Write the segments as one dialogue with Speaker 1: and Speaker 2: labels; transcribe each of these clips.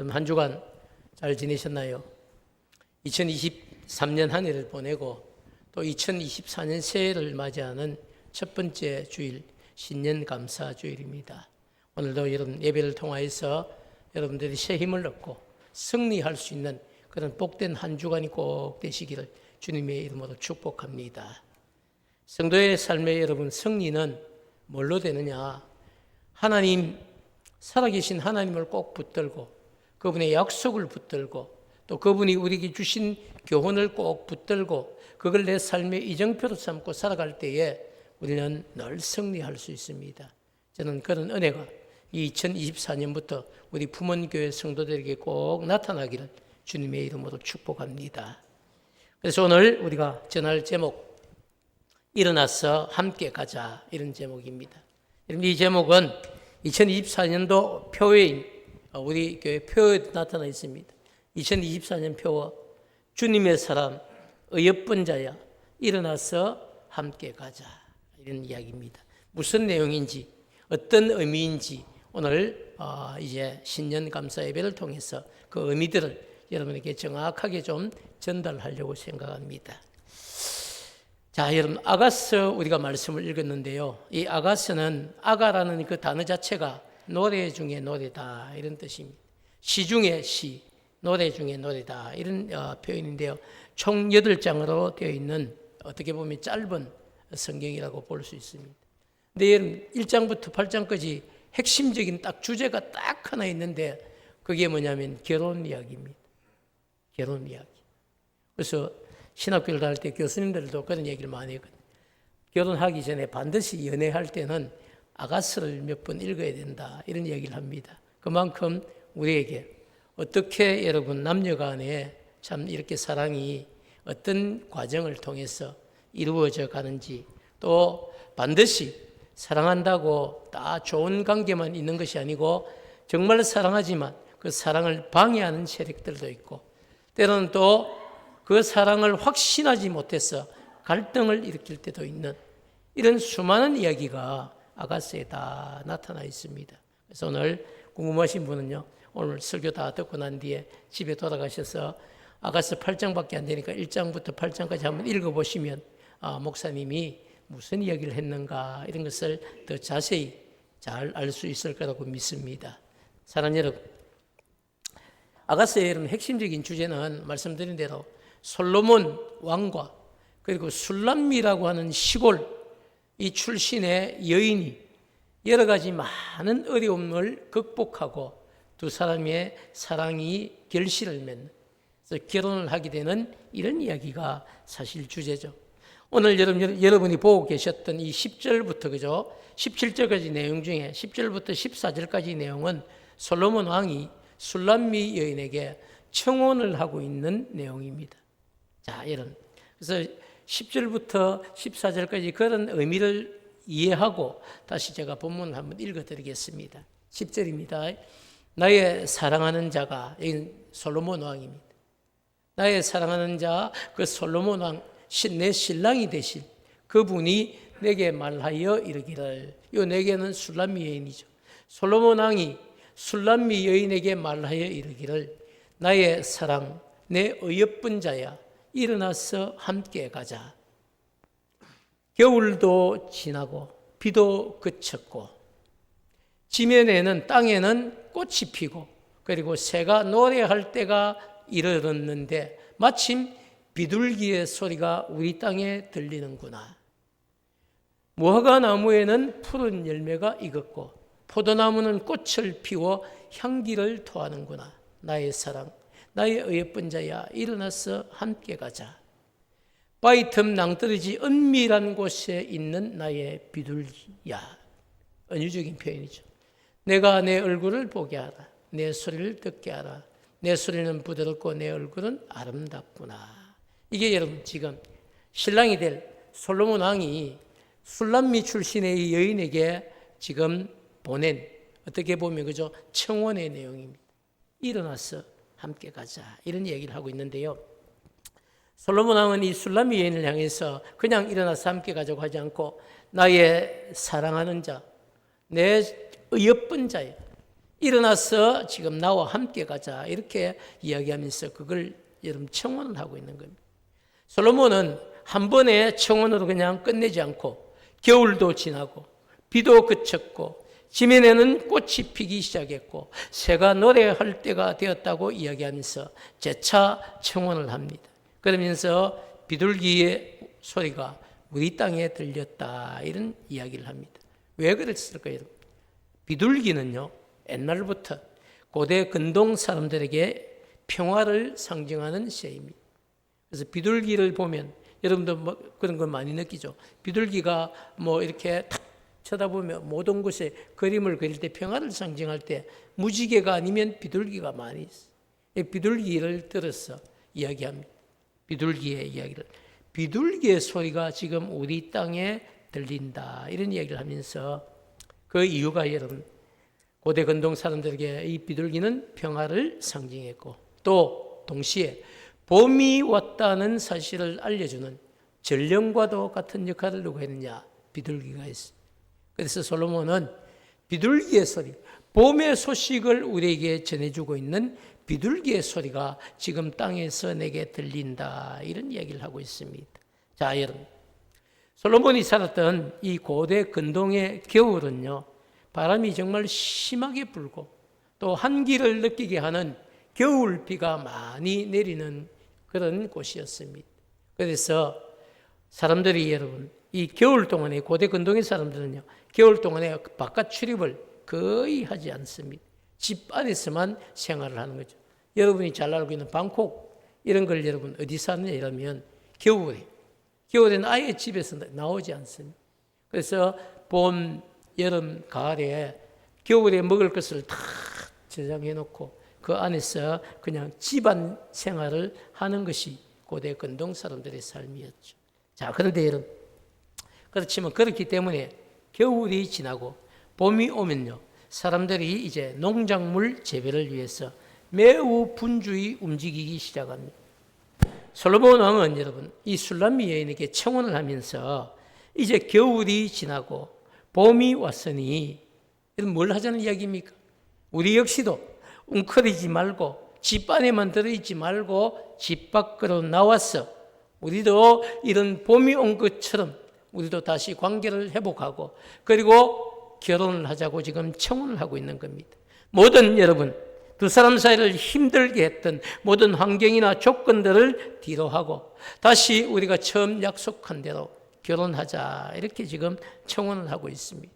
Speaker 1: 여러분 한 주간 잘 지내셨나요? 2023년 한 해를 보내고 또 2024년 새해를 맞이하는 첫 번째 주일 신년 감사 주일입니다. 오늘도 여러분 예배를 통하여서 여러분들이 새 힘을 얻고 승리할 수 있는 그런 복된 한 주간이 꼭 되시기를 주님의 이름으로 축복합니다. 성도의 삶의 여러분 승리는 뭘로 되느냐? 하나님, 살아계신 하나님을 꼭 붙들고 그분의 약속을 붙들고 또 그분이 우리에게 주신 교훈을 꼭 붙들고 그걸 내 삶의 이정표로 삼고 살아갈 때에 우리는 늘 승리할 수 있습니다. 저는 그런 은혜가 2024년부터 우리 품원교회 성도들에게 꼭 나타나기를 주님의 이름으로 축복합니다. 그래서 오늘 우리가 전할 제목, 일어나서 함께 가자, 이런 제목입니다. 이 제목은 2024년도 표어인 우리 교회 표어에 나타나 있습니다. 2024년 표어, 주님의 사람, 어여쁜 자야, 일어나서 함께 가자, 이런 이야기입니다. 무슨 내용인지, 어떤 의미인지 오늘 이제 신년 감사 예배를 통해서 그 의미들을 여러분에게 정확하게 좀 전달하려고 생각합니다. 자, 여러분 아가서 우리가 말씀을 읽었는데요. 이 아가서는 아가라는 그 단어 자체가 노래 중에 노래다, 이런 뜻입니다. 시 중에 시, 노래 중에 노래다, 이런 표현인데요. 총 8장으로 되어 있는 어떻게 보면 짧은 성경이라고 볼 수 있습니다. 근데 여러분 1장부터 8장까지 핵심적인 딱 주제가 딱 하나 있는데 그게 뭐냐면 결혼 이야기입니다. 결혼 이야기. 그래서 신학교를 다닐 때 교수님들도 그런 얘기를 많이 했거든요. 결혼하기 전에 반드시 연애할 때는 아가서를 몇 번 읽어야 된다, 이런 얘기를 합니다. 그만큼 우리에게 어떻게 여러분 남녀 간에 참 이렇게 사랑이 어떤 과정을 통해서 이루어져 가는지, 또 반드시 사랑한다고 다 좋은 관계만 있는 것이 아니고 정말 사랑하지만 그 사랑을 방해하는 세력들도 있고 때로는 또 그 사랑을 확신하지 못해서 갈등을 일으킬 때도 있는 이런 수많은 이야기가 아가서에 다 나타나 있습니다. 그래서 오늘 궁금하신 분은요, 오늘 설교 다 듣고 난 뒤에 집에 돌아가셔서 아가서 8장밖에 안 되니까 1장부터 8장까지 한번 읽어보시면 목사님이 무슨 이야기를 했는가 이런 것을 더 자세히 잘 알 수 있을 거라고 믿습니다. 사랑하는 여러분, 아가서의 핵심적인 주제는 말씀드린 대로 솔로몬 왕과 그리고 술람미라고 하는 시골 이 출신의 여인이 여러 가지 많은 어려움을 극복하고 두 사람의 사랑이 결실을 맺는, 그래서 결혼을 하게 되는 이런 이야기가 사실 주제죠. 오늘 여러분이 보고 계셨던 이 10절부터 그죠? 17절까지 내용 중에 10절부터 14절까지 내용은 솔로몬 왕이 술람미 여인에게 청혼을 하고 있는 내용입니다. 자, 여러분. 그래서 10절부터 14절까지 그런 의미를 이해하고 다시 제가 본문을 한번 읽어드리겠습니다. 10절입니다. 나의 사랑하는 자가, 여기 솔로몬 왕입니다. 나의 사랑하는 자, 그 솔로몬 왕, 내 신랑이 되실 그분이 내게 말하여 이르기를, 요 내게는 술람미 여인이죠. 솔로몬 왕이 술람미 여인에게 말하여 이르기를, 나의 사랑, 내 어여쁜 자야, 일어나서 함께 가자. 겨울도 지나고 비도 그쳤고 지면에는 땅에는 꽃이 피고 그리고 새가 노래할 때가 이르렀는데 마침 비둘기의 소리가 우리 땅에 들리는구나. 무화과 나무에는 푸른 열매가 익었고 포도나무는 꽃을 피워 향기를 토하는구나. 나의 사랑, 나의 어여쁜 자야, 일어나서 함께 가자. 바위 틈 낭떠러지 은밀한 곳에 있는 나의 비둘기야. 은유적인 표현이죠. 내가 내 얼굴을 보게 하라. 내 소리를 듣게 하라. 내 소리는 부드럽고 내 얼굴은 아름답구나. 이게 여러분 지금 신랑이 될 솔로몬 왕이 술람미 출신의 여인에게 지금 보낸, 어떻게 보면 그죠, 청혼의 내용입니다. 일어나서 함께 가자, 이런 얘기를 하고 있는데요. 솔로몬 왕은 이 술람미 여인을 향해서 그냥 일어나서 함께 가자고 하지 않고 나의 사랑하는 자, 내 어여쁜 자야, 일어나서 지금 나와 함께 가자 이렇게 이야기하면서 그걸 여러분 청혼을 하고 있는 겁니다. 솔로몬은 한 번에 청혼으로 그냥 끝내지 않고 겨울도 지나고 비도 그쳤고 지면에는 꽃이 피기 시작했고 새가 노래할 때가 되었다고 이야기하면서 재차 청혼을 합니다. 그러면서 비둘기의 소리가 우리 땅에 들렸다 이런 이야기를 합니다. 왜 그랬을까요? 비둘기는요 옛날부터 고대 근동 사람들에게 평화를 상징하는 새입니다. 그래서 비둘기를 보면 여러분도 뭐 그런 걸 많이 느끼죠. 비둘기가 뭐 이렇게 탁 쳐다보면 모든 곳에 그림을 그릴 때 평화를 상징할 때 무지개가 아니면 비둘기가 많이 있어요. 비둘기를 들어서 이야기합니다. 비둘기의 이야기를. 비둘기의 소리가 지금 우리 땅에 들린다 이런 이야기를 하면서 그 이유가 여러분 고대 근동 사람들에게 이 비둘기는 평화를 상징했고 또 동시에 봄이 왔다는 사실을 알려주는 전령과도 같은 역할을 누가 했느냐? 비둘기가 했습니다. 그래서 솔로몬은 비둘기의 소리, 봄의 소식을 우리에게 전해주고 있는 비둘기의 소리가 지금 땅에서 내게 들린다 이런 이야기를 하고 있습니다. 자 여러분, 솔로몬이 살았던 이 고대 근동의 겨울은요 바람이 정말 심하게 불고 또 한기를 느끼게 하는 겨울비가 많이 내리는 그런 곳이었습니다. 그래서 사람들이 여러분 이 겨울 동안에 고대 근동의 사람들은요 겨울 동안에 바깥 출입을 거의 하지 않습니다. 집 안에서만 생활을 하는 거죠. 여러분이 잘 알고 있는 방콕 이런 걸 여러분 어디 사느냐 이러면 겨울에는 아예 집에서 나오지 않습니다. 그래서 봄, 여름, 가을에 겨울에 먹을 것을 다 저장해 놓고 그 안에서 그냥 집안 생활을 하는 것이 고대 근동 사람들의 삶이었죠. 자, 그런데 여러분, 그렇지만 그렇기 때문에 겨울이 지나고 봄이 오면요, 사람들이 이제 농작물 재배를 위해서 매우 분주히 움직이기 시작합니다. 솔로몬 왕은 여러분, 이 술람미 여인에게 청혼을 하면서 이제 겨울이 지나고 봄이 왔으니 뭘 하자는 이야기입니까? 우리 역시도 웅크리지 말고 집 안에만 들어있지 말고 집 밖으로 나와서 우리도 이런 봄이 온 것처럼 우리도 다시 관계를 회복하고 그리고 결혼을 하자고 지금 청혼을 하고 있는 겁니다. 모든 여러분 두 사람 사이를 힘들게 했던 모든 환경이나 조건들을 뒤로 하고 다시 우리가 처음 약속한 대로 결혼하자 이렇게 지금 청혼을 하고 있습니다.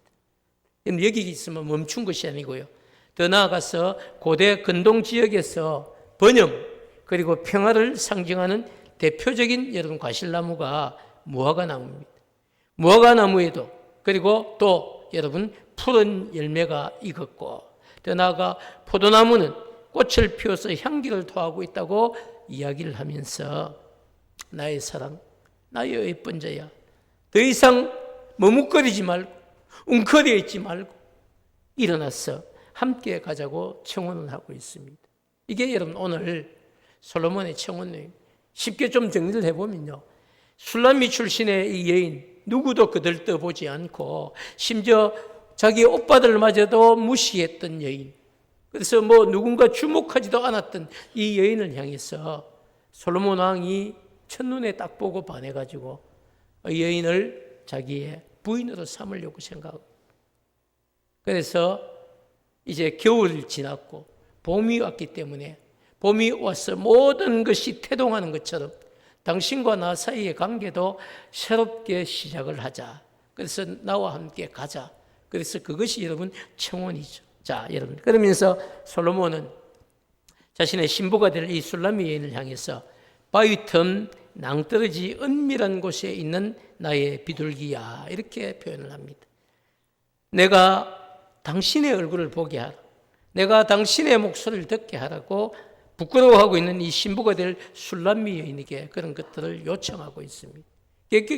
Speaker 1: 여기 있으면 멈춘 것이 아니고요. 더 나아가서 고대 근동 지역에서 번영 그리고 평화를 상징하는 대표적인 여러분 과실나무가 무화과나무입니다. 무화과나무에도 그리고 또 여러분 푸른 열매가 익었고 더 나아가 포도나무는 꽃을 피워서 향기를 토하고 있다고 이야기를 하면서 나의 사랑, 나의 예쁜 자야 더 이상 머뭇거리지 말고 웅크려 있지 말고 일어나서 함께 가자고 청혼을 하고 있습니다. 이게 여러분 오늘 솔로몬의 청혼입니다. 쉽게 좀 정리를 해보면요. 술람미 출신의 이 여인 누구도 거들떠보지 않고 심지어 자기 오빠들마저도 무시했던 여인 그래서 뭐 누군가 주목하지도 않았던 이 여인을 향해서 솔로몬 왕이 첫눈에 딱 보고 반해가지고 이 여인을 자기의 부인으로 삼으려고 생각하고 그래서 이제 겨울이 지났고 봄이 왔기 때문에 봄이 와서 모든 것이 태동하는 것처럼 당신과 나 사이의 관계도 새롭게 시작을 하자. 그래서 나와 함께 가자. 그래서 그것이 여러분 청혼이죠. 자, 여러분 그러면서 솔로몬은 자신의 신부가 될 이 술람미 여인을 향해서 바위 틈 낭떠러지 은밀한 곳에 있는 나의 비둘기야 이렇게 표현을 합니다. 내가 당신의 얼굴을 보게 하라. 내가 당신의 목소리를 듣게 하라고 부끄러워하고 있는 이 신부가 될 술람미 여인에게 그런 것들을 요청하고 있습니다.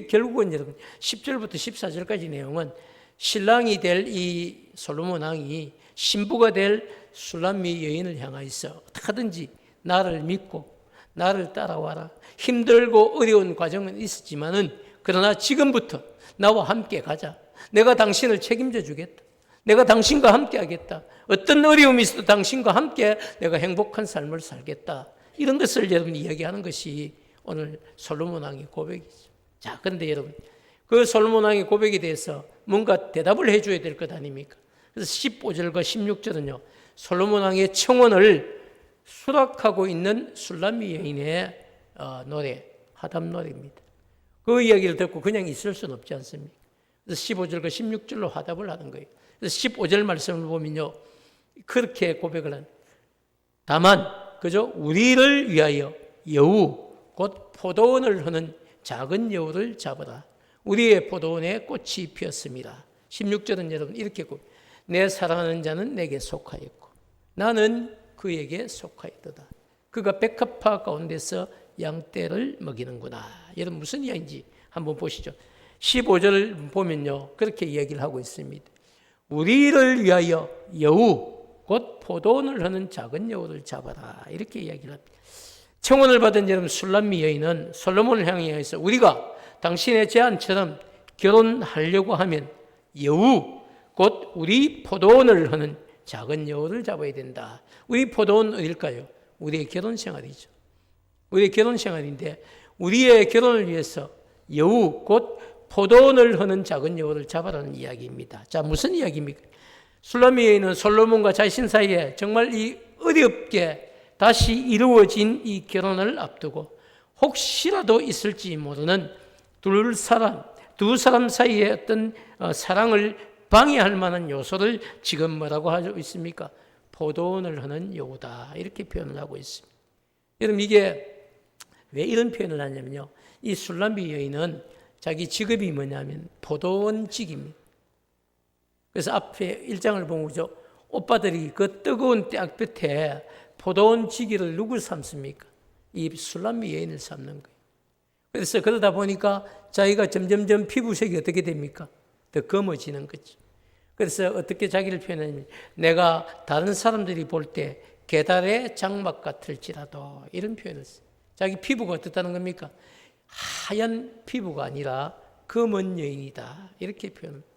Speaker 1: 결국은 여러분 10절부터 14절까지 내용은 신랑이 될 이 솔로몬 왕이 신부가 될 술람미 여인을 향하여서 어떻게든지 나를 믿고 나를 따라와라. 힘들고 어려운 과정은 있었지만은 그러나 지금부터 나와 함께 가자. 내가 당신을 책임져 주겠다. 내가 당신과 함께 하겠다. 어떤 어려움이 있어도 당신과 함께 내가 행복한 삶을 살겠다. 이런 것을 여러분이 이야기하는 것이 오늘 솔로몬 왕의 고백이죠. 자, 그런데 여러분, 그 솔로몬 왕의 고백에 대해서 뭔가 대답을 해줘야 될 것 아닙니까? 그래서 15절과 16절은요, 솔로몬 왕의 청혼을 수락하고 있는 술람미 여인의 노래, 하담 노래입니다. 그 이야기를 듣고 그냥 있을 수는 없지 않습니까? 그래서 15절과 16절로 화답을 하는 거예요. 그래서 15절 말씀을 보면요, 그렇게 고백을 한, 다만 그저 우리를 위하여 여우 곧 포도원을 흐는 작은 여우를 잡으라. 우리의 포도원에 꽃이 피었습니다. 16절은 여러분 이렇게 내 사랑하는 자는 내게 속하였고 나는 그에게 속하였도다. 그가 백합화 가운데서 양떼를 먹이는구나. 여러분 무슨 이야기인지 한번 보시죠. 15절을 보면요, 그렇게 이야기를 하고 있습니다. 우리를 위하여 여우 곧 포도원을 하는 작은 여우를 잡아라. 이렇게 이야기를 합니다. 청혼을 받은 여러분 술람미 여인은 솔로몬을 향해서 우리가 당신의 제안처럼 결혼하려고 하면 여우 곧 우리 포도원을 하는 작은 여우를 잡아야 된다. 우리 포도원 어딜까요? 우리의 결혼 생활이죠. 우리의 결혼 생활인데 우리의 결혼을 위해서 여우 곧 포도원을 하는 작은 여우를 잡아라는 이야기입니다. 자, 무슨 이야기입니까? 술람미 여인은 솔로몬과 자신 사이에 정말 이 어렵게 다시 이루어진 이 결혼을 앞두고 혹시라도 있을지 모르는 두 사람 사이의 어떤 사랑을 방해할 만한 요소를 지금 뭐라고 하고 있습니까? 포도원을 하는 여우다. 이렇게 표현을 하고 있습니다. 여러분 이게 왜 이런 표현을 하냐면요, 이 술람미 여인은 자기 직업이 뭐냐면 포도원직입니다. 그래서 앞에 1장을 보면 그죠? 오빠들이 그 뜨거운 땅볕에 포도원 지기를 누굴 삼습니까? 이 술람미 여인을 삼는 거예요. 그래서 그러다 보니까 자기가 점점점 피부색이 어떻게 됩니까? 더 검어지는 거죠. 그래서 어떻게 자기를 표현하냐면 내가 다른 사람들이 볼 때 게달의 장막 같을지라도 이런 표현을 써요. 자기 피부가 어떻다는 겁니까? 하얀 피부가 아니라 검은 여인이다. 이렇게 표현합니다.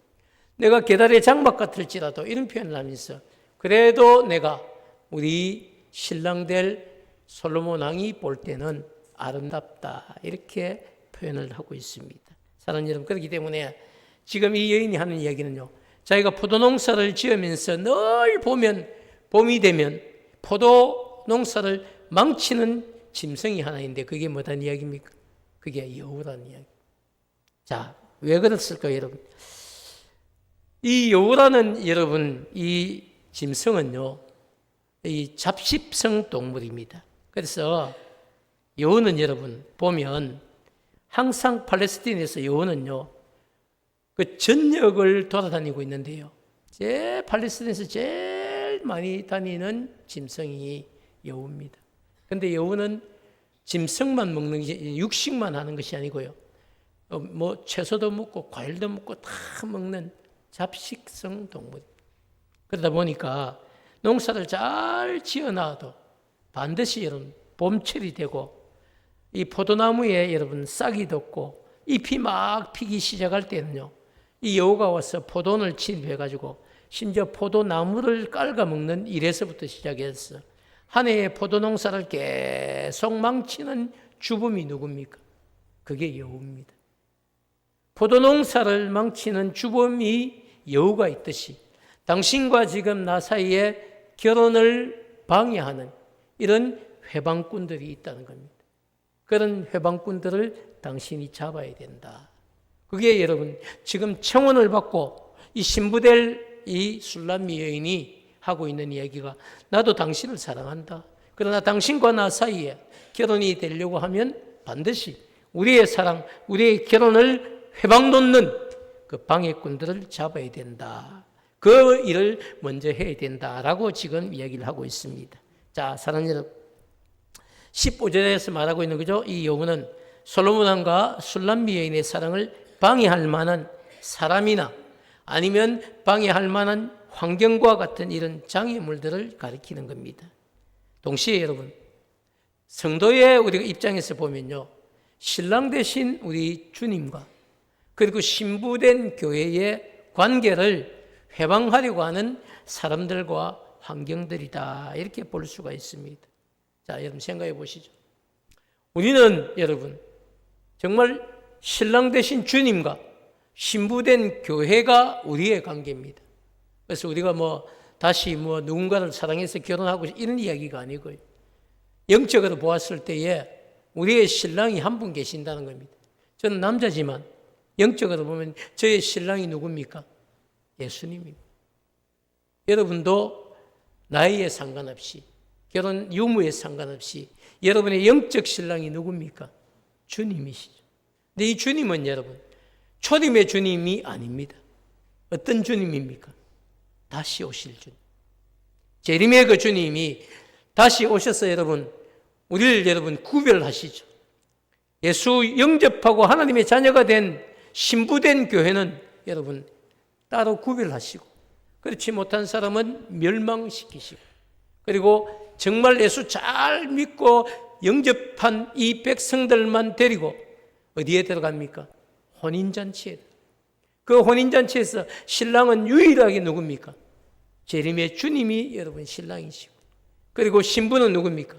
Speaker 1: 내가 게달의 장막 같을지라도 이런 표현을 하면서 그래도 내가 우리 신랑 될 솔로몬 왕이 볼 때는 아름답다. 이렇게 표현을 하고 있습니다. 사랑하는 여러분, 그렇기 때문에 지금 이 여인이 하는 이야기는요, 자기가 포도농사를 지으면서 늘 보면 봄이 되면 포도농사를 망치는 짐승이 하나 있는데 그게 뭐란 이야기입니까? 그게 여우라는 이야기. 자, 왜 그랬을까요, 여러분? 이 여우라는 여러분 이 짐승은요, 이 잡식성 동물입니다. 그래서 여우는 여러분 보면 항상 팔레스틴에서 여우는요 그 전역을 돌아다니고 있는데요, 팔레스틴에서 제일 많이 다니는 짐승이 여우입니다. 그런데 여우는 짐승만 먹는 게 육식만 하는 것이 아니고요, 뭐 채소도 먹고 과일도 먹고 다 먹는 잡식성 동물. 그러다 보니까 농사를 잘 지어놔도 반드시 여러분 봄철이 되고 이 포도나무에 여러분 싹이 돋고 잎이 막 피기 시작할 때는요, 이 여우가 와서 포도원을 침입해가지고 심지어 포도나무를 깔아먹는 일에서부터 시작해서 한 해의 포도농사를 계속 망치는 주범이 누굽니까? 그게 여우입니다. 포도농사를 망치는 주범이 여우가 있듯이 당신과 지금 나 사이에 결혼을 방해하는 이런 회방꾼들이 있다는 겁니다. 그런 회방꾼들을 당신이 잡아야 된다. 그게 여러분 지금 청혼을 받고 이 신부될 이 술람미 여인이 하고 있는 이야기가, 나도 당신을 사랑한다. 그러나 당신과 나 사이에 결혼이 되려고 하면 반드시 우리의 사랑, 우리의 결혼을 회방놓는 그 방해꾼들을 잡아야 된다. 그 일을 먼저 해야 된다라고 지금 이야기를 하고 있습니다. 자, 사랑하는 여러분, 15절에서 말하고 있는 거죠. 이 여우는 솔로몬 왕과 술람미 여인의 사랑을 방해할 만한 사람이나 아니면 방해할 만한 환경과 같은 이런 장애물들을 가리키는 겁니다. 동시에 여러분, 성도의 우리가 입장에서 보면요, 신랑 되신 우리 주님과 그리고 신부된 교회의 관계를 회방하려고 하는 사람들과 환경들이다. 이렇게 볼 수가 있습니다. 자, 여러분 생각해 보시죠. 우리는 여러분 정말 신랑 되신 주님과 신부된 교회가 우리의 관계입니다. 그래서 우리가 다시 누군가를 사랑해서 결혼하고 이런 이야기가 아니고요. 영적으로 보았을 때에 우리의 신랑이 한 분 계신다는 겁니다. 저는 남자지만 영적으로 보면 저의 신랑이 누굽니까? 예수님입니다. 여러분도 나이에 상관없이 결혼 유무에 상관없이 여러분의 영적 신랑이 누굽니까? 주님이시죠. 근데 이 주님은 여러분 초림의 주님이 아닙니다. 어떤 주님입니까? 다시 오실 주님. 재림의 그 주님이 다시 오셔서 우리를 여러분 구별하시죠. 예수 영접하고 하나님의 자녀가 된 신부된 교회는 여러분 따로 구별하시고 그렇지 못한 사람은 멸망시키시고 그리고 정말 예수 잘 믿고 영접한 이 백성들만 데리고 어디에 들어갑니까? 혼인잔치에. 그 혼인잔치에서 신랑은 유일하게 누굽니까? 재림의 주님이 여러분 신랑이시고 그리고 신부는 누굽니까?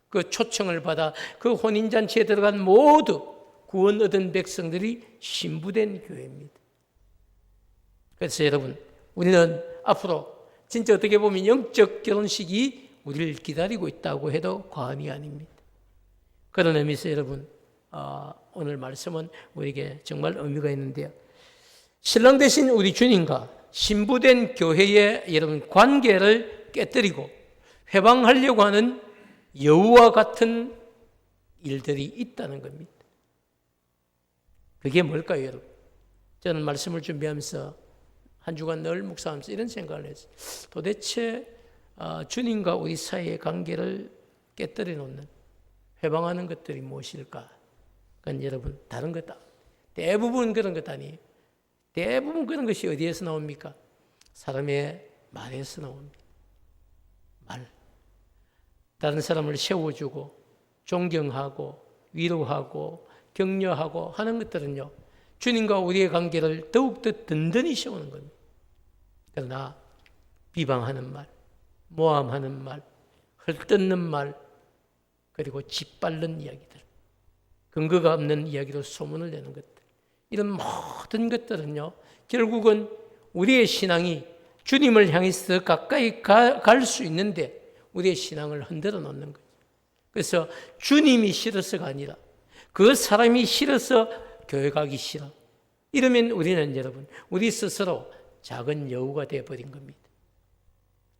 Speaker 1: 그 초청을 받아 그 혼인잔치에 들어간 모두 구원 얻은 백성들이 신부된 교회입니다. 그래서 여러분 우리는 앞으로 진짜 어떻게 보면 영적 결혼식이 우리를 기다리고 있다고 해도 과언이 아닙니다. 그런 의미에서 여러분 오늘 말씀은 우리에게 정말 의미가 있는데요. 신랑 되신 우리 주님과 신부된 교회의 여러분 관계를 깨뜨리고 회방하려고 하는 여우와 같은 일들이 있다는 겁니다. 그게 뭘까요, 여러분? 저는 말씀을 준비하면서 한 주간 늘 묵상하면서 이런 생각을 했어요. 도대체 주님과 우리 사이의 관계를 깨뜨려 놓는 회방하는 것들이 무엇일까? 그건 여러분 다른 거다. 대부분 그런 것 아니에요. 대부분 그런 것이 어디에서 나옵니까? 사람의 말에서 나옵니다. 말. 다른 사람을 세워주고 존경하고 위로하고 격려하고 하는 것들은요. 주님과 우리의 관계를 더욱더 든든히 세우는 겁니다. 그러나 비방하는 말, 모함하는 말, 헐뜯는 말, 그리고 짓밟는 이야기들, 근거가 없는 이야기로 소문을 내는 것들, 이런 모든 것들은요. 결국은 우리의 신앙이 주님을 향해서 가까이 갈 수 있는데 우리의 신앙을 흔들어 놓는 거죠. 그래서 주님이 싫어서가 아니라 그 사람이 싫어서 교회 가기 싫어. 이러면 우리는 여러분 우리 스스로 작은 여우가 되어버린 겁니다.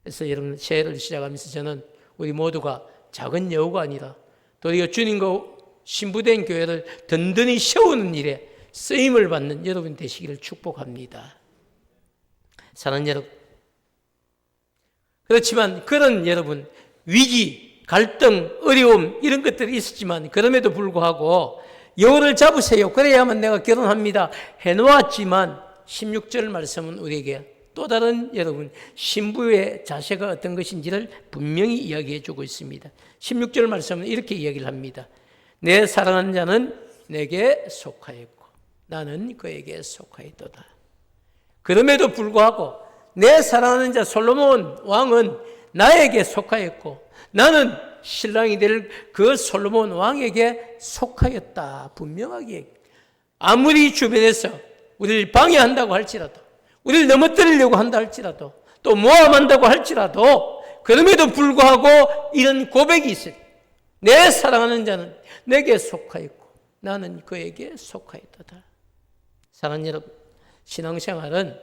Speaker 1: 그래서 여러분 새해를 시작하면서 저는 우리 모두가 작은 여우가 아니라 도리어 주님과 신부된 교회를 든든히 세우는 일에 쓰임을 받는 여러분 되시기를 축복합니다. 사랑하는 여러분, 그렇지만 그런 여러분 위기, 갈등, 어려움 이런 것들이 있었지만 그럼에도 불구하고 여우를 잡으세요. 그래야만 내가 결혼합니다. 해놓았지만 16절 말씀은 우리에게 또 다른 여러분 신부의 자세가 어떤 것인지를 분명히 이야기해 주고 있습니다. 16절 말씀은 이렇게 이야기를 합니다. 내 사랑하는 자는 내게 속하였고 나는 그에게 속하였도다. 그럼에도 불구하고 내 사랑하는 자 솔로몬 왕은 나에게 속하였고 나는 신랑이 될 그 솔로몬 왕에게 속하였다. 분명하게 아무리 주변에서 우리를 방해한다고 할지라도 우리를 넘어뜨리려고 한다 할지라도 또 모함한다고 할지라도 그럼에도 불구하고 이런 고백이 있어요. 내 사랑하는 자는 내게 속하였고 나는 그에게 속하였다. 사랑하는 여러분, 신앙생활은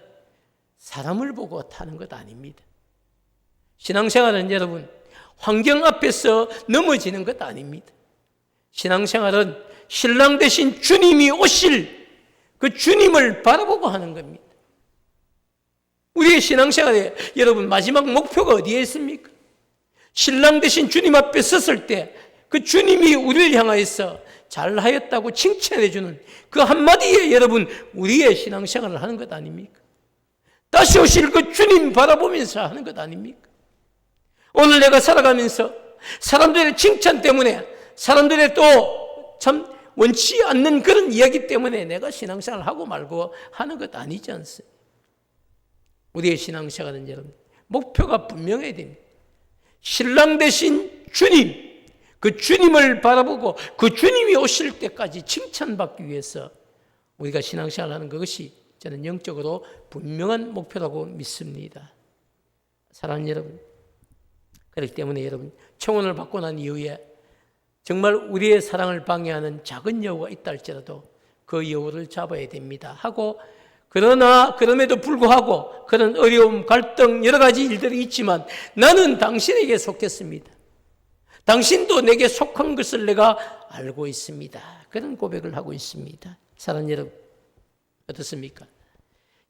Speaker 1: 사람을 보고 타는 것 아닙니다. 신앙생활은 여러분 환경 앞에서 넘어지는 것 아닙니다. 신앙생활은 신랑 되신 주님이 오실 그 주님을 바라보고 하는 겁니다. 우리의 신앙생활에 여러분 마지막 목표가 어디에 있습니까? 신랑 되신 주님 앞에 섰을 때 그 주님이 우리를 향하여서 잘하였다고 칭찬해 주는 그 한마디에 여러분 우리의 신앙생활을 하는 것 아닙니까? 다시 오실 그 주님 바라보면서 하는 것 아닙니까? 오늘 내가 살아가면서 사람들의 칭찬 때문에 사람들의 또 참 원치 않는 그런 이야기 때문에 내가 신앙생활을 하고 말고 하는 것 아니지 않습니까? 우리의 신앙생활은 여러분 목표가 분명해야 됩니다. 신랑 되신 주님, 그 주님을 바라보고 그 주님이 오실 때까지 칭찬받기 위해서 우리가 신앙생활하는 그것이 저는 영적으로 분명한 목표라고 믿습니다. 사랑하는 여러분, 그렇기 때문에 여러분 청혼을 받고 난 이후에 정말 우리의 사랑을 방해하는 작은 여우가 있다 할지라도 그 여우를 잡아야 됩니다 하고, 그러나 그럼에도 불구하고 그런 어려움, 갈등, 여러 가지 일들이 있지만 나는 당신에게 속했습니다. 당신도 내게 속한 것을 내가 알고 있습니다. 그런 고백을 하고 있습니다. 사랑하는 여러분, 어떻습니까?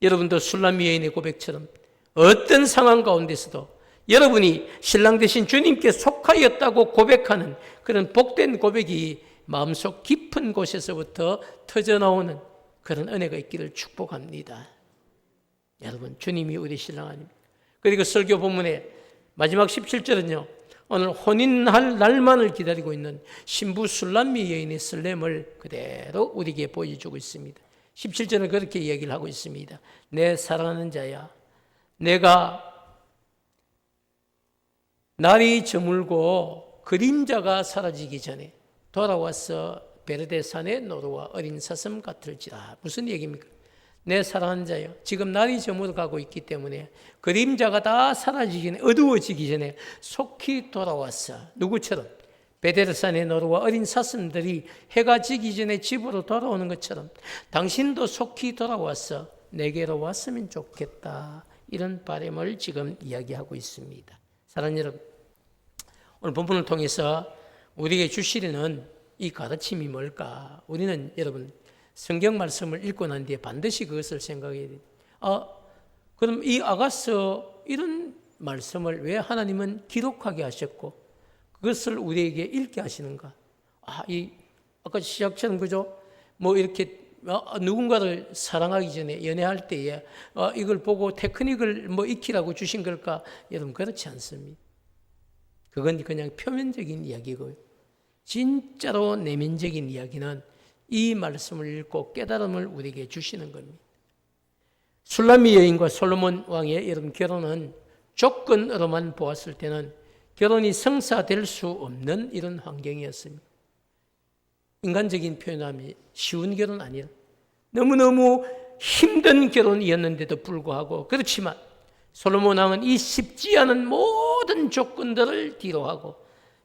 Speaker 1: 여러분도 술람미 여인의 고백처럼 어떤 상황 가운데서도 여러분이 신랑 되신 주님께 속하였다고 고백하는 그런 복된 고백이 마음속 깊은 곳에서부터 터져나오는 그런 은혜가 있기를 축복합니다. 여러분, 주님이 우리 신랑 아닙니까? 그리고 설교 본문의 마지막 17절은요, 오늘 혼인할 날만을 기다리고 있는 신부 술람미 여인의 설렘을 그대로 우리에게 보여주고 있습니다. 17절은 그렇게 이야기를 하고 있습니다. 내 사랑하는 자야, 내가 날이 저물고 그림자가 사라지기 전에 돌아와서 베르데 산의 노루와 어린 사슴 같을지라. 무슨 얘기입니까? 내 사랑하는 자여, 지금 날이 저물어가고 있기 때문에 그림자가 다 사라지기 전에, 어두워지기 전에 속히 돌아왔어. 누구처럼? 베데르산의 노루와 어린 사슴들이 해가 지기 전에 집으로 돌아오는 것처럼 당신도 속히 돌아와서 내게로 왔으면 좋겠다. 이런 바람을 지금 이야기하고 있습니다. 사랑하는 여러분, 오늘 본문을 통해서 우리에게 주시려는 이 가르침이 뭘까? 우리는 여러분 성경 말씀을 읽고 난 뒤에 반드시 그것을 생각해야 돼요. 그럼 이 아가서 이런 말씀을 왜 하나님은 기록하게 하셨고 그것을 우리에게 읽게 하시는가? 아까 시작처럼 그죠? 뭐 이렇게 누군가를 사랑하기 전에 연애할 때에 이걸 보고 테크닉을 뭐 익히라고 주신 걸까? 여러분 그렇지 않습니다. 그건 그냥 표면적인 이야기고요. 진짜로 내면적인 이야기는 이 말씀을 읽고 깨달음을 우리에게 주시는 겁니다. 술람미 여인과 솔로몬 왕의 여러분 결혼은 조건으로만 보았을 때는 결혼이 성사될 수 없는 이런 환경이었습니다. 인간적인 표현하면 쉬운 결혼 아니라 너무너무 힘든 결혼이었는데도 불구하고, 그렇지만 솔로몬 왕은 이 쉽지 않은 모든 조건들을 뒤로하고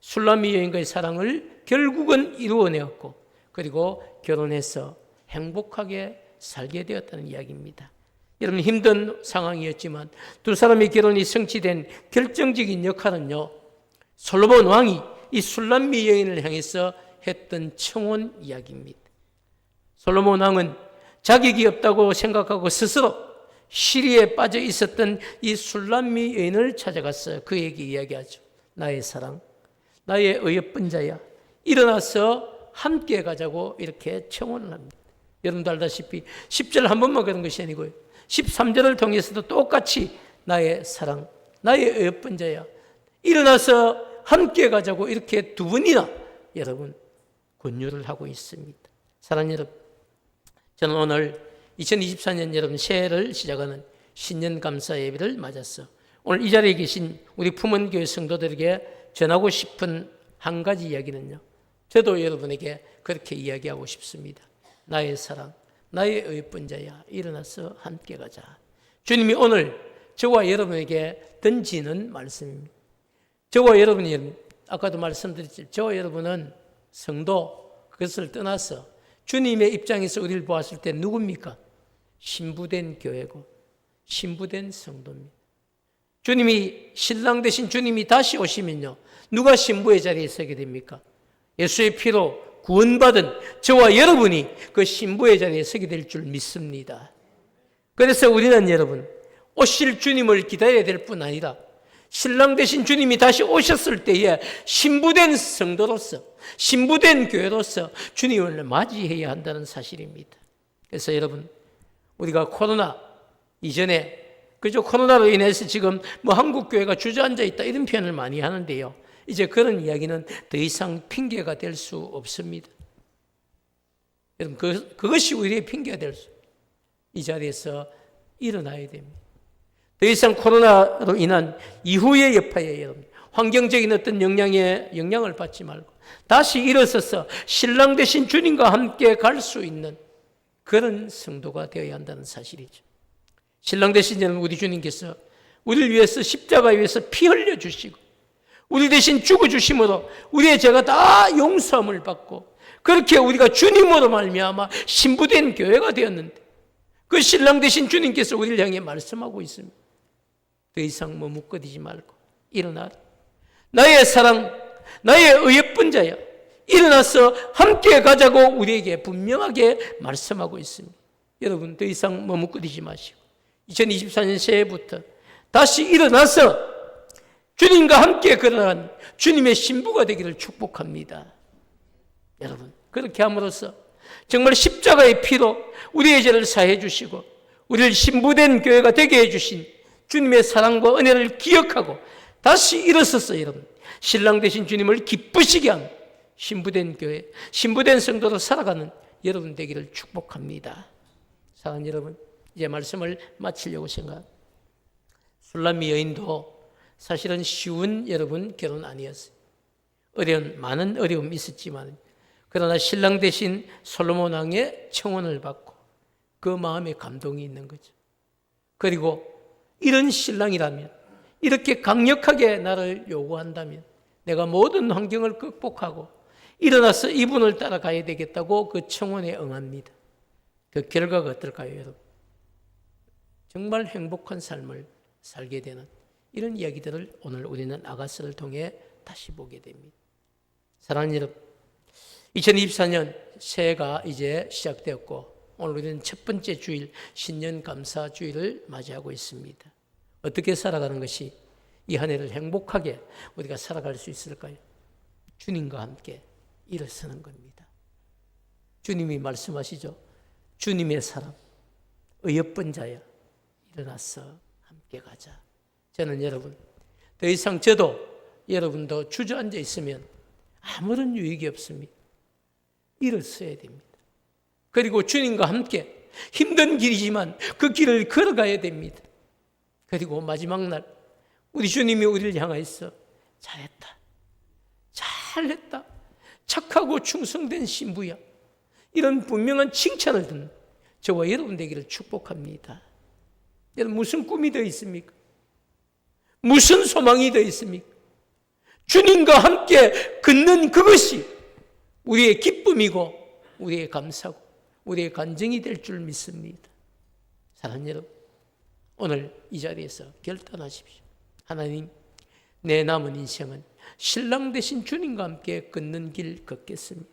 Speaker 1: 술람미 여인과의 사랑을 결국은 이루어내었고, 그리고 결혼해서 행복하게 살게 되었다는 이야기입니다. 여러분, 힘든 상황이었지만 두 사람의 결혼이 성취된 결정적인 역할은요, 솔로몬 왕이 이 술람미 여인을 향해서 했던 청혼 이야기입니다. 솔로몬 왕은 자격이 없다고 생각하고 스스로 시리에 빠져 있었던 이 술람미 여인을 찾아갔어요. 그에게 이야기하죠. 나의 사랑, 나의 어여쁜 자야, 일어나서 함께 가자고 이렇게 청혼을 합니다. 여러분도 알다시피 10절 한 번만 그런 것이 아니고요, 13절을 통해서도 똑같이 나의 사랑, 나의 어여쁜 자야, 일어나서 함께 가자고 이렇게 두 번이나 여러분 권유를 하고 있습니다. 사랑하는 여러분, 저는 오늘 2024년 여러분 새해를 시작하는 신년 감사 예배를 맞아서 오늘 이 자리에 계신 우리 품원교회 성도들에게 전하고 싶은 한 가지 이야기는요, 저도 여러분에게 그렇게 이야기하고 싶습니다. 나의 사랑, 나의 어여쁜 자야, 일어나서 함께 가자. 주님이 오늘 저와 여러분에게 던지는 말씀입니다. 저와 여러분이, 아까도 말씀드렸지만 저와 여러분은 성도, 그것을 떠나서 주님의 입장에서 우리를 보았을 때 누굽니까? 신부된 교회고 신부된 성도입니다. 주님이, 신랑 되신 주님이 다시 오시면요, 누가 신부의 자리에 서게 됩니까? 예수의 피로 구원받은 저와 여러분이 그 신부의 자리에 서게 될 줄 믿습니다. 그래서 우리는 여러분 오실 주님을 기다려야 될 뿐 아니라 신랑 되신 주님이 다시 오셨을 때에 신부된 성도로서, 신부된 교회로서 주님을 맞이해야 한다는 사실입니다. 그래서 여러분, 우리가 코로나 이전에, 그죠? 코로나로 인해서 지금 뭐 한국 교회가 주저앉아 있다 이런 표현을 많이 하는데요, 이제 그런 이야기는 더 이상 핑계가 될 수 없습니다. 여러분, 그것이 우리의 핑계가 될 수, 이 자리에서 일어나야 됩니다. 더 이상 코로나로 인한 이후의 여파에 여러분 환경적인 어떤 영향을 받지 말고 다시 일어서서 신랑 되신 주님과 함께 갈 수 있는 그런 성도가 되어야 한다는 사실이죠. 신랑 되신 우리 주님께서 우리를 위해서 십자가에 위해서 피 흘려 주시고 우리 대신 죽어 주심으로 우리의 죄가 다 용서함을 받고 그렇게 우리가 주님으로 말미암아 신부된 교회가 되었는데 그 신랑 되신 주님께서 우리를 향해 말씀하고 있습니다. 더 이상 머뭇거리지 말고 일어나라. 나의 사랑, 나의 의예쁜 자야. 일어나서 함께 가자고 우리에게 분명하게 말씀하고 있습니다. 여러분 더 이상 머뭇거리지 마시고 2024년 새해부터 다시 일어나서 주님과 함께 걸어간 주님의 신부가 되기를 축복합니다. 여러분 그렇게 함으로써 정말 십자가의 피로 우리의 죄를 사해 주시고 우리를 신부된 교회가 되게 해주신 주님의 사랑과 은혜를 기억하고 다시 일어서서 여러분 신랑 되신 주님을 기쁘시게 하는 신부된 교회, 신부된 성도로 살아가는 여러분 되기를 축복합니다. 사랑하는 여러분, 이제 말씀을 마치려고 생각합니다. 술람미 여인도 사실은 쉬운 여러분 결혼 아니었어요. 많은 어려움이 있었지만 그러나 신랑 대신 솔로몬 왕의 청혼을 받고 그 마음에 감동이 있는 거죠. 그리고 이런 신랑이라면 이렇게 강력하게 나를 요구한다면 내가 모든 환경을 극복하고 일어나서 이분을 따라가야 되겠다고 그 청혼에 응합니다. 그 결과가 어떨까요, 여러분? 정말 행복한 삶을 살게 되는 이런 이야기들을 오늘 우리는 아가서를 통해 다시 보게 됩니다. 사랑하는 여러분, 2024년 새해가 이제 시작되었고 오늘 우리는 첫 번째 주일 신년 감사 주일을 맞이하고 있습니다. 어떻게 살아가는 것이 이 한 해를 행복하게 우리가 살아갈 수 있을까요? 주님과 함께 일어서는 겁니다. 주님이 말씀하시죠. 주님의 사람, 의예쁜 자야, 일어나서 함께 가자. 저는 여러분, 더 이상 저도 여러분도 주저앉아 있으면 아무런 유익이 없습니다. 일어서야 됩니다. 그리고 주님과 함께 힘든 길이지만 그 길을 걸어가야 됩니다. 그리고 마지막 날 우리 주님이 우리를 향하여서 잘했다, 착하고 충성된 신부야, 이런 분명한 칭찬을 듣는 저와 여러분 되기를 축복합니다. 여러분 무슨 꿈이 더 있습니까? 무슨 소망이 더 있습니까? 주님과 함께 걷는 그것이 우리의 기쁨이고 우리의 감사고 우리의 간증이 될 줄 믿습니다. 사랑하는 여러분, 오늘 이 자리에서 결단하십시오. 하나님, 내 남은 인생은 신랑 되신 주님과 함께 걷는 길 걷겠습니다.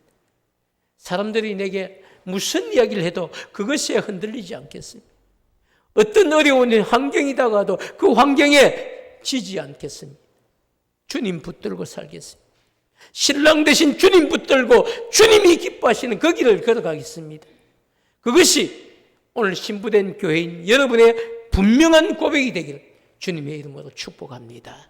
Speaker 1: 사람들이 내게 무슨 이야기를 해도 그것에 흔들리지 않겠습니다. 어떤 어려운 환경이 다가도 그 환경에 지지 않겠습니다. 주님 붙들고 살겠습니다. 신랑 되신 주님 붙들고 주님이 기뻐하시는 그 길을 걸어가겠습니다. 그것이 오늘 신부된 교회인 여러분의 분명한 고백이 되기를 주님의 이름으로 축복합니다.